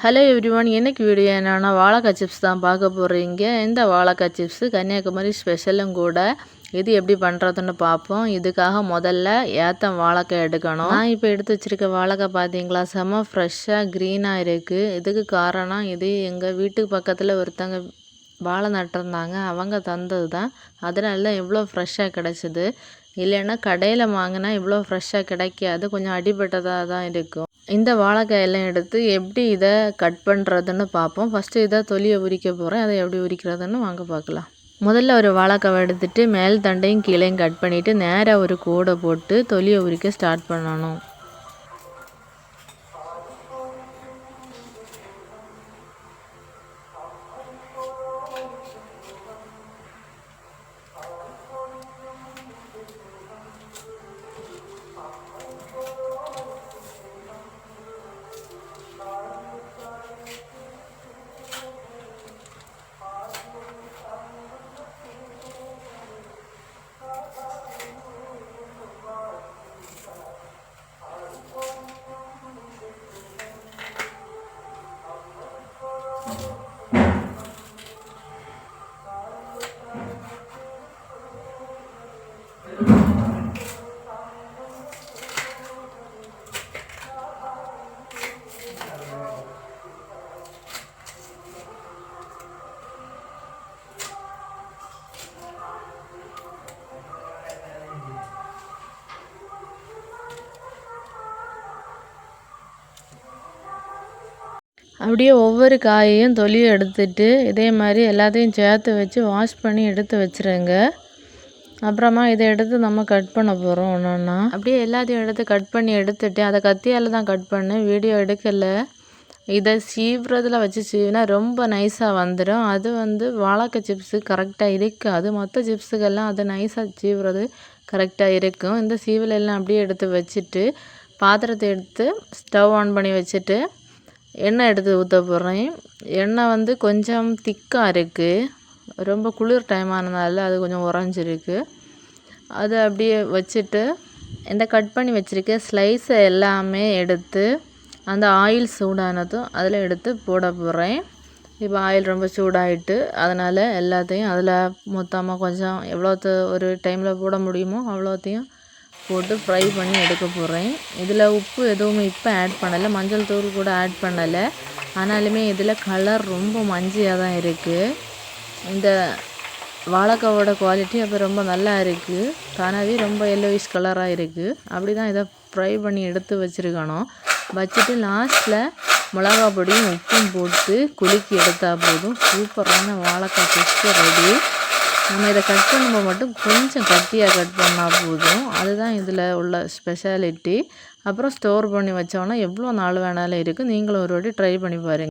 Hello everyone, இன்னைக்கு video என்னன்னா வாழைக்காய் சிப்ஸ் தான் பார்க்க போகிறீங்க. இந்த வாழைக்காய் சிப்ஸ் கன்னியாகுமரி ஸ்பெஷலும் கூட. இது எப்படி பண்ணுறதுன்னு பார்ப்போம். இதுக்காக முதல்ல ஏத்தம் வாழைக்காய் எடுக்கணும். நான் இப்போ எடுத்து வச்சுருக்க வாழைக்காய் பார்த்தீங்களா, செம்ம ஃப்ரெஷ்ஷாக க்ரீனாக இருக்குது. இதுக்கு காரணம் இது எங்கள் வீட்டுக்கு பக்கத்தில் ஒருத்தங்க வாழை நட்டிருந்தாங்க, அவங்க தந்தது தான். அதனால தான் இவ்வளோ ஃப்ரெஷ்ஷாக கிடச்சிது. இல்லைன்னா கடையில் வாங்கினா இவ்வளோ ஃப்ரெஷ்ஷாக கிடைக்காது, கொஞ்சம் அடிபட்டதாக தான் இருக்கும். இந்த வாழைக்காயெல்லாம் எடுத்து எப்படி இதை கட் பண்ணுறதுன்னு பார்ப்போம். ஃபஸ்ட்டு இதை தொலியை உரிக்க போகிறேன். அதை எப்படி உரிக்கிறதுன்னு வாங்க பார்க்கலாம். முதல்ல ஒரு வாழைக்காவை எடுத்துகிட்டு மேல் தண்டையும் கீழையும் கட் பண்ணிவிட்டு நேராக ஒரு கோடை போட்டு தொலியை உரிக்க ஸ்டார்ட் பண்ணணும். அப்படியே ஒவ்வொரு காயையும் தொலியை எடுத்துட்டு இதே மாதிரி எல்லாத்தையும் சேர்த்து வச்சு வாஷ் பண்ணி எடுத்து வச்சுருங்க. அப்புறமா இதை எடுத்து நம்ம கட் பண்ண போகிறோம் ஒன்றா. அப்படியே எல்லாத்தையும் எடுத்து கட் பண்ணி எடுத்துட்டு அதை கத்தியால் தான் கட் பண்ணேன், வீடியோ எடுக்கலை. இதை சீவுறதுல வச்சு சீவினா ரொம்ப நைஸாக வந்துடும். அது வாழைக்காய் சிப்ஸு கரெக்டாக இருக்காது. மற்ற சிப்ஸுக்கெல்லாம் அதை நைஸாக சீவுறது கரெக்டாக இருக்கும். இந்த சீவிலெல்லாம் அப்படியே எடுத்து வச்சுட்டு பாத்திரத்தை எடுத்து ஸ்டவ் ஆன் பண்ணி வச்சுட்டு எண்ணெய் எடுத்து ஊற்ற போகிறேன். எண்ணெய் கொஞ்சம் திக்காக இருக்குது, ரொம்ப குளிர் டைம் ஆனதுனால அது கொஞ்சம் உறைஞ்சிருக்கு. அதை அப்படியே வச்சுட்டு இந்த கட் பண்ணி வச்சுருக்க ஸ்லைஸை எல்லாமே எடுத்து அந்த ஆயில் சூடானதும் அதில் எடுத்து போட போகிறேன். இப்போ ஆயில் ரொம்ப சூடாகிட்டு அதனால் எல்லாத்தையும் அதில் மொத்தமாக கொஞ்சம் எவ்வளோத்து ஒரு டைமில் போட முடியுமோ அவ்வளோத்தையும் போட்டு ஃப்ரை பண்ணி எடுக்க போகிறேன். இதில் உப்பு எதுவுமே இப்போ ஆட் பண்ணலை, மஞ்சள் தூள் கூட ஆட் பண்ணலை. ஆனாலுமே இதில் கலர் ரொம்ப மஞ்சியாக தான் இருக்குது. இந்த வாழைக்காவோட குவாலிட்டி அப்போ ரொம்ப நல்லா இருக்குது. தானாகவே ரொம்ப எல்லோயிஷ் கலராக இருக்குது. அப்படி தான் இதை ஃப்ரை பண்ணி எடுத்து வச்சுருக்கணும். வச்சுட்டு லாஸ்ட்டில் மிளகா பொடியும் உப்பும் போட்டு குலுக்கி எடுத்தால் போதும், சூப்பரான வாழைக்காய் சிப்ஸ் ரெடி. நம்ம இதை கட் பண்ணும்போது மட்டும் கொஞ்சம் கட்டியாக கட் பண்ணால் போதும், அதுதான் இதில் உள்ள ஸ்பெஷாலிட்டி. அப்புறம் ஸ்டோர் பண்ணி வச்சோன்னா எவ்வளோ நாள் வேணாலும் இருக்குது. நீங்களும் ஒரு வாட்டி ட்ரை பண்ணி பாருங்கள்.